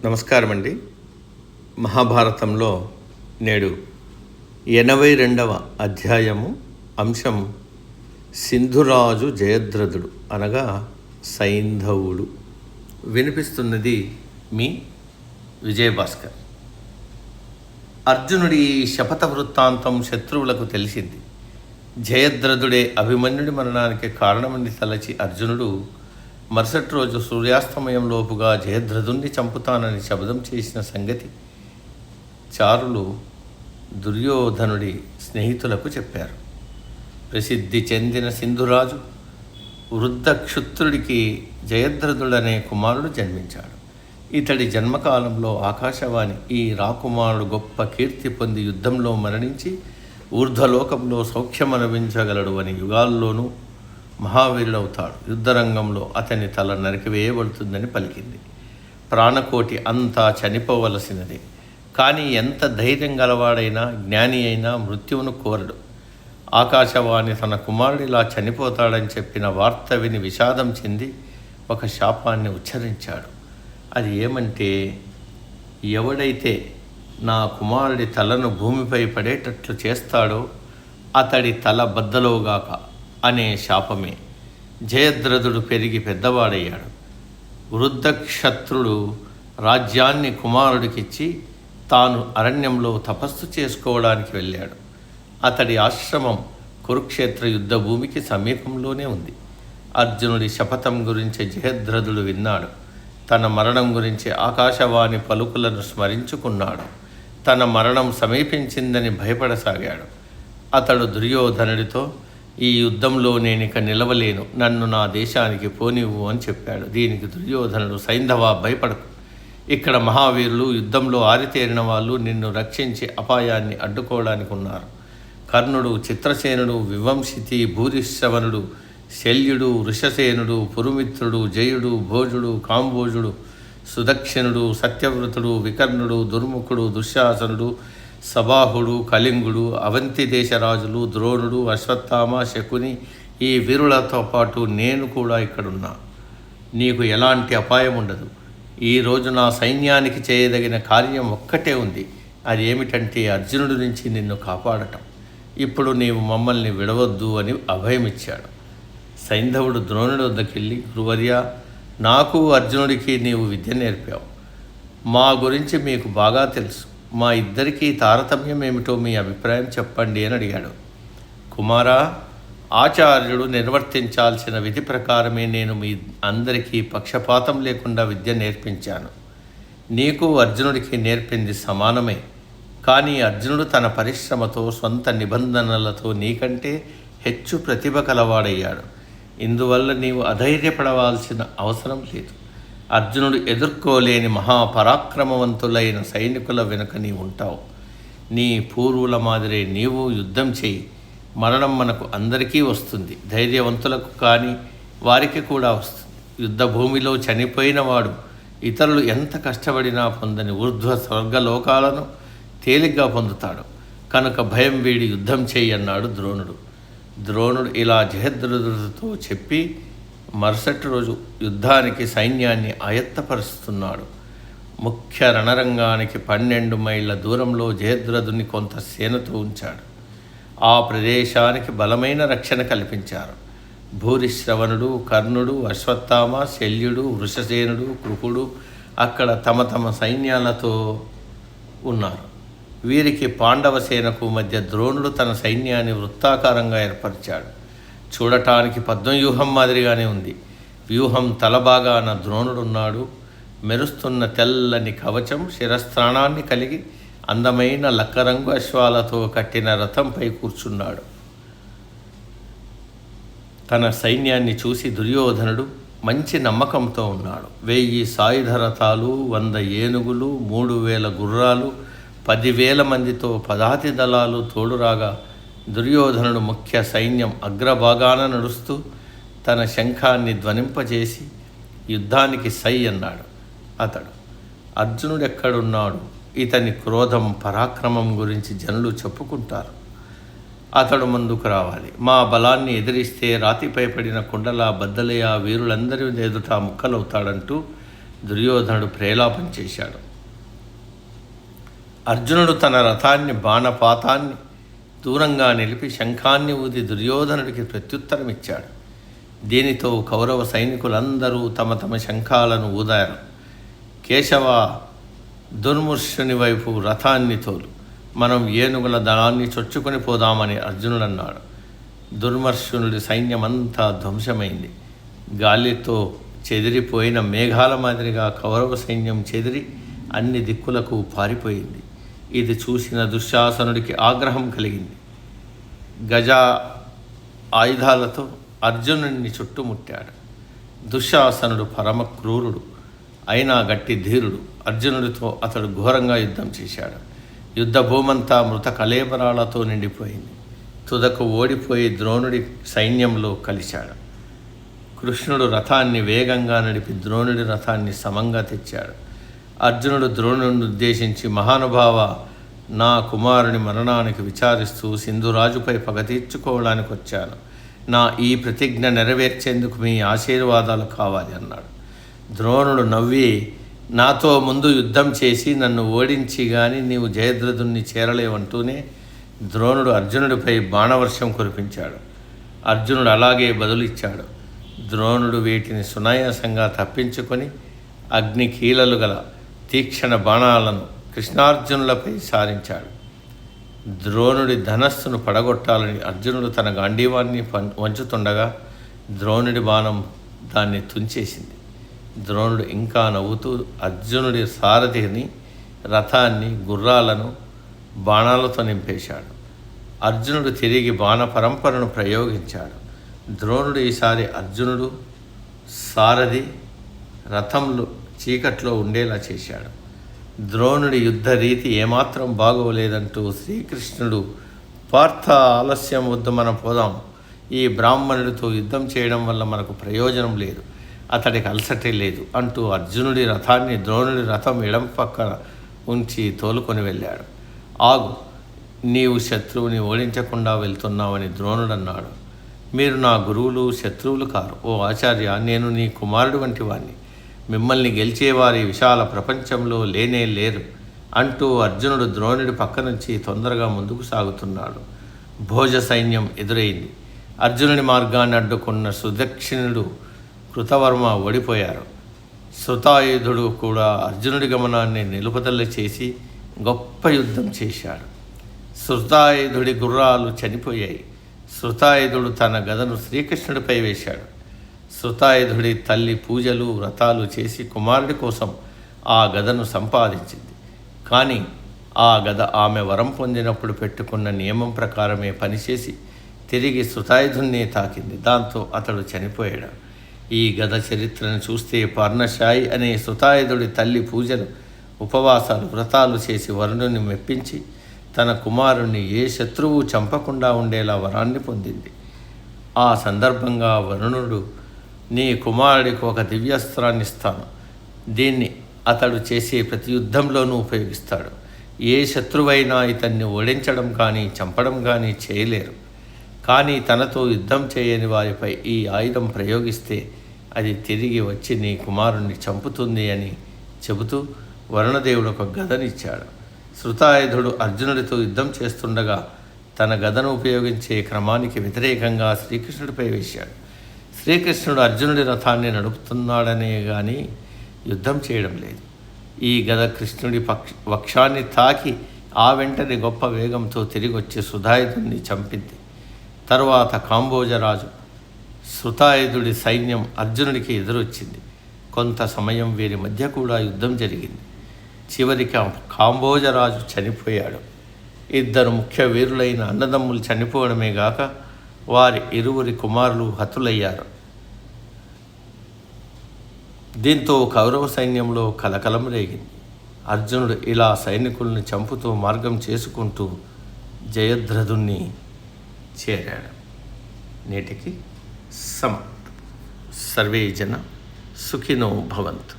నమస్కారం అండి. మహాభారతంలో నేడు 82వ అధ్యాయము అంశం సింధురాజు జయద్రథుడు అనగా సైంధవుడు. వినిపిస్తున్నది మీ విజయభాస్కర్. అర్జునుడి శపథ వృత్తాంతం శత్రువులకు తెలిసింది. జయద్రథుడే అభిమన్యుడి మరణానికి కారణమని తలచి అర్జునుడు మరుసటి రోజు సూర్యాస్తమయంలోపుగా జయద్రథుణ్ణి చంపుతానని శపథం చేసిన సంగతి చారులు దుర్యోధనుడి స్నేహితులకు చెప్పారు. ప్రసిద్ధి చెందిన సింధురాజు వృద్ధ క్షుత్రుడికి జయద్రథుడనే కుమారుడు జన్మించాడు. ఇతడి జన్మకాలంలో ఆకాశవాణి ఈ రాకుమారుడు గొప్ప కీర్తి పొంది యుద్ధంలో మరణించి ఊర్ధ్వలోకంలో సౌఖ్యమనుభవించగలడు అని యుగాల్లోనూ మహావీరుడవుతాడు. యుద్ధరంగంలో అతని తల నరికివేయబడుతుందని పలికింది. ప్రాణకోటి అంతా చనిపోవలసినదే. కానీ ఎంత ధైర్యం గలవాడైనా జ్ఞాని అయినా మృత్యువును కోరడు. ఆకాశవాణి తన కుమారుడిలా చనిపోతాడని చెప్పిన వార్త విని విషాదం చెంది ఒక శాపాన్ని ఉచ్చరించాడు. అది ఏమంటే, ఎవడైతే నా కుమారుడి తలను భూమిపై పడేటట్లు చేస్తాడో అతడి తల బద్దలోగాక అనే శాపమే. జయద్రథుడు పెరిగి పెద్దవాడయ్యాడు. వృద్ధ క్షత్రుడు రాజ్యాన్ని కుమారుడికిచ్చి తాను అరణ్యంలో తపస్సు చేసుకోవడానికి వెళ్ళాడు. అతడి ఆశ్రమం కురుక్షేత్ర యుద్ధ భూమికి సమీపంలోనే ఉంది. అర్జునుడి శపథం గురించి జయద్రథుడు విన్నాడు. తన మరణం గురించి ఆకాశవాణి పలుకులను స్మరించుకున్నాడు. తన మరణం సమీపించిందని భయపడసాగాడు. అతడు దుర్యోధనుడితో, ఈ యుద్ధంలో నేనిక నిలవలేను, నన్ను నా దేశానికి పోనివ్వు అని చెప్పాడు. దీనికి దుర్యోధనుడు, సైంధవ భయపడకు, ఇక్కడ మహావీరులు యుద్ధంలో ఆరితేరిన వాళ్ళు నిన్ను రక్షించి అపాయాన్ని అడ్డుకోవడానికి ఉన్నారు. కర్ణుడు, చిత్రసేనుడు, వివంశితి, భూరిశ్రవణుడు, శల్యుడు, వృషసేనుడు, పురుమిత్రుడు, జయుడు, భోజుడు, కాంబోజుడు, సుదక్షిణుడు, సత్యవ్రతుడు, వికర్ణుడు, దుర్ముఖుడు, దుశ్శాసనుడు, సబాహుడు, కళింగుడు, అవంతి దేశరాజులు, ద్రోణుడు, అశ్వత్థామ, శకుని, ఈ వీరులతో పాటు నేను కూడా ఇక్కడున్నా. నీకు ఎలాంటి అపాయం ఉండదు. ఈరోజు నా సైన్యానికి చేయదగిన కార్యం ఒక్కటే ఉంది. అది ఏమిటంటే అర్జునుడి నుంచి నిన్ను కాపాడటం. ఇప్పుడు నీవు మమ్మల్ని విడవద్దు అని అభయమిచ్చాడు. సైంధవుడు ద్రోణుడి వద్దకెళ్ళి, గురువర్య, నాకు అర్జునుడికి నీవు విద్య నేర్పావు. మా గురించి మీకు బాగా తెలుసు. మా ఇద్దరికీ తారతమ్యం ఏమిటో మీ అభిప్రాయం చెప్పండి అని అడిగాడు. కుమారా, ఆచార్యుడు నిర్వర్తించాల్సిన విధి ప్రకారమే నేను మీ అందరికీ పక్షపాతం లేకుండా విద్య నేర్పించాను. నీకు అర్జునుడికి నేర్పింది సమానమే. కానీ అర్జునుడు తన పరిశ్రమతో, సొంత నిబంధనలతో నీకంటే హెచ్చు ప్రతిభ కలవాడయ్యాడు. ఇందువల్ల నీవు అధైర్యపడవలసిన అవసరం లేదు. అర్జునుడు ఎదుర్కోలేని మహాపరాక్రమవంతులైన సైనికుల వెనుక నీ ఉంటావు. నీ పూర్వుల మాదిరే నీవు యుద్ధం చేయి. మరణం మనకు అందరికీ వస్తుంది. ధైర్యవంతులకు కానీ వారికి కూడా వస్తుంది. యుద్ధ భూమిలో చనిపోయిన వాడు ఇతరులు ఎంత కష్టపడినా పొందని ఊర్ధ్వ స్వర్గలోకాలను తేలిగ్గా పొందుతాడు. కనుక భయం వీడి యుద్ధం చేయి అన్నాడు ద్రోణుడు. ద్రోణుడు ఇలా జయద్రథుడితో చెప్పి మరుసటి రోజు యుద్ధానికి సైన్యాన్ని ఆయత్తపరుస్తున్నాడు. ముఖ్య రణరంగానికి 12 మైళ్ళ దూరంలో జయద్రథుని కొంత సేనతో ఉంచాడు. ఆ ప్రదేశానికి బలమైన రక్షణ కల్పించారు. భూరిశ్రవణుడు, కర్ణుడు, అశ్వత్థామ, శల్యుడు, వృషసేనుడు, కృపుడు అక్కడ తమ తమ సైన్యాలతో ఉన్నారు. వీరికి పాండవ సేనకు మధ్య ద్రోణుడు తన సైన్యాన్ని వృత్తాకారంగా ఏర్పరిచాడు. చూడటానికి పద్మవ్యూహం మాదిరిగానే ఉంది. వ్యూహం తలబాగాన ద్రోణుడున్నాడు. మెరుస్తున్న తెల్లని కవచం, శిరస్త్రాణాన్ని కలిగి అందమైన లక్కరంగు అశ్వాలతో కట్టిన రథంపై కూర్చున్నాడు. తన సైన్యాన్ని చూసి దుర్యోధనుడు మంచి నమ్మకంతో ఉన్నాడు. 1000 సాయుధ రథాలు, 100 ఏనుగులు, 3000 గుర్రాలు, 10,000 మందితో పదాతి దళాలు తోడురాగా దుర్యోధనుడు ముఖ్య సైన్యం అగ్రభాగాన నడుస్తూ తన శంఖాన్ని ధ్వనింపజేసి యుద్ధానికి సై అన్నాడు. అతడు, అర్జునుడెక్కడున్నాడు? ఇతని క్రోధం, పరాక్రమం గురించి జనులు చెప్పుకుంటారు. అతడు ముందుకు రావాలి. మా బలాన్ని ఎదిరిస్తే రాతిపై పడిన కుండలా బద్దలయ్య వీరులందరి ఎదుట ముక్కలవుతాడంటూ దుర్యోధనుడు ప్రేలాపం చేశాడు. అర్జునుడు తన రథాన్ని బాణపాతాన్ని దూరంగా నిలిపి శంఖాన్ని ఊది దుర్యోధనుడికి ప్రత్యుత్తరం ఇచ్చాడు. దీనితో కౌరవ సైనికులందరూ తమ తమ శంఖాలను ఊదారు. కేశవ, దుర్ముష్యుని వైపు రథాన్ని తోలు, మనం ఏనుగుల దళాన్ని చొచ్చుకొని పోదామని అర్జునుడు అన్నాడు. దుర్మర్షునుడి సైన్యమంతా ధ్వంసమైంది. గాలితో చెదిరిపోయిన మేఘాల మాదిరిగా కౌరవ సైన్యం చెదిరి అన్ని దిక్కులకు పారిపోయింది. ఇది చూసిన దుశ్శాసనుడికి ఆగ్రహం కలిగింది. గజ ఆయుధాలతో అర్జునుడిని చుట్టుముట్టాడు. దుశ్శాసనుడు పరమ క్రూరుడు అయినా గట్టి ధీరుడు. అర్జునుడితో అతడు ఘోరంగా యుద్ధం చేశాడు. యుద్ధ భూమంతా మృత కళేబరాలతో నిండిపోయింది. తుదకు ఓడిపోయి ద్రోణుడి సైన్యంలో కలిశాడు. కృష్ణుడు రథాన్ని వేగంగా నడిపి ద్రోణుడి రథాన్ని సమంగా తెచ్చాడు. అర్జునుడు ద్రోణుడిని ఉద్దేశించి, మహానుభావ, నా కుమారుని మరణానికి విచారిస్తూ సింధురాజుపై పగ తీర్చుకోవడానికి వచ్చాను. నా ఈ ప్రతిజ్ఞ నెరవేర్చేందుకు మీ ఆశీర్వాదాలు కావాలి అన్నాడు. ద్రోణుడు నవ్వి, నాతో ముందు యుద్ధం చేసి నన్ను ఓడించి గాని నీవు జయద్రథుణ్ణి చేరలేవంటూనే ద్రోణుడు అర్జునుడిపై బాణవర్షం కురిపించాడు. అర్జునుడు అలాగే బదులిచ్చాడు. ద్రోణుడు వీటిని సునాయాసంగా తప్పించుకొని అగ్నికీలలు గల తీక్షణ బాణాలను కృష్ణార్జునులపై సారించాడు. ద్రోణుడి ధనస్సును పడగొట్టాలని అర్జునుడు తన గాంధీవాన్ని వంచుతుండగా ద్రోణుడి బాణం దాన్ని తుంచేసింది. ద్రోణుడు ఇంకా నవ్వుతూ అర్జునుడి సారథిని, రథాన్ని, గుర్రాలను బాణాలతో నింపేశాడు. అర్జునుడు తిరిగి బాణ పరంపరను ప్రయోగించాడు. ద్రోణుడు ఈసారి అర్జునుడు సారథి రథంలో చీకట్లో ఉండేలా చేశాడు. ద్రోణుడి యుద్ధ రీతి ఏమాత్రం బాగోలేదంటూ శ్రీకృష్ణుడు, పార్థ, ఆలస్యం వద్దు, మనం పోదాం. ఈ బ్రాహ్మణుడితో యుద్ధం చేయడం వల్ల మనకు ప్రయోజనం లేదు, అతడికి అలసటే లేదు అంటూ అర్జునుడి రథాన్ని ద్రోణుడి రథం ఎడం పక్కన ఉంచి తోలుకొని వెళ్ళాడు. ఆగు, నీవు శత్రువుని ఓడించకుండా వెళ్తున్నావని ద్రోణుడు అన్నాడు. మీరు నా గురువులు, శత్రువులు కారు. ఓ ఆచార్య, నేను నీ కుమారుడు వంటి వాణ్ణి. మిమ్మల్ని గెలిచేవారి విశాల ప్రపంచంలో లేనే లేరు అంటూ అర్జునుడు ద్రోణుడి పక్క నుంచి తొందరగా ముందుకు సాగుతున్నాడు. భోజ సైన్యం ఎదురైంది. అర్జునుడి మార్గాన్ని అడ్డుకున్న సుదక్షిణుడు, కృతవర్మ ఓడిపోయారు. శృతాయుధుడు కూడా అర్జునుడి గమనాన్ని నిలుపుదల చేసి గొప్ప యుద్ధం చేశాడు. శృతాయుధుడి గుర్రాలు చనిపోయాయి. శృతాయుధుడు తన గదను శ్రీకృష్ణుడిపై వేశాడు. శృతాయుధుడి తల్లి పూజలు, వ్రతాలు చేసి కుమారుడి కోసం ఆ గదను సంపాదించింది. కానీ ఆ గద ఆమె వరం పొందినప్పుడు పెట్టుకున్న నియమం ప్రకారమే పనిచేసి తిరిగి శృతాయుధుడిని తాకింది. దాంతో అతడు చనిపోయాడు. ఈ గద చరిత్రను చూస్తే పర్ణశాయి అనే శృతాయుధుడి తల్లి పూజలు, ఉపవాసాలు, వ్రతాలు చేసి వరుణుని మెప్పించి తన కుమారుణ్ణి ఏ శత్రువు చంపకుండా ఉండేలా వరాన్ని పొందింది. ఆ సందర్భంగా వరుణుడు, నీ కుమారుడికి ఒక దివ్యాస్త్రాన్ని ఇస్తాను. దీన్ని అతడు చేసే ప్రతి యుద్ధంలోనూ ఉపయోగిస్తాడు. ఏ శత్రువైనా ఇతన్ని ఓడించడం కానీ చంపడం కానీ చేయలేరు. కానీ తనతో యుద్ధం చేయని వారిపై ఈ ఆయుధం ప్రయోగిస్తే అది తిరిగి వచ్చి నీ కుమారుణ్ణి చంపుతుంది అని చెబుతూ వరుణదేవుడు ఒక గదనిచ్చాడు. శృతాయుధుడు అర్జునుడితో యుద్ధం చేస్తుండగా తన గదను ఉపయోగించే క్రమానికి వ్యతిరేకంగా శ్రీకృష్ణుడిపై వేశాడు. శ్రీకృష్ణుడు అర్జునుడి రథాన్ని నడుపుతున్నాడనే కానీ యుద్ధం చేయడం లేదు. ఈ గద కృష్ణుడి వక్షాన్ని తాకి ఆ వెంటనే గొప్ప వేగంతో తిరిగి వచ్చి శృతాయుధుడిని చంపింది. తరువాత కాంబోజరాజు, శృతాయుధుడి సైన్యం అర్జునుడికి ఎదురొచ్చింది. కొంత సమయం వీరి మధ్య కూడా యుద్ధం జరిగింది. చివరికి కాంబోజరాజు చనిపోయాడు. ఇద్దరు ముఖ్య వీరులైన అన్నదమ్ములు చనిపోవడమే గాక వారి ఇరువురి కుమారులు హతులయ్యారు. దీంతో కౌరవ సైన్యంలో కలకలం రేగింది. అర్జునుడు ఇలా సైనికుల్ని చంపుతూ మార్గం చేసుకుంటూ జయద్రథుణ్ణి చేరాడు. నేటికి సర్వే జన సుఖినో భవంతు.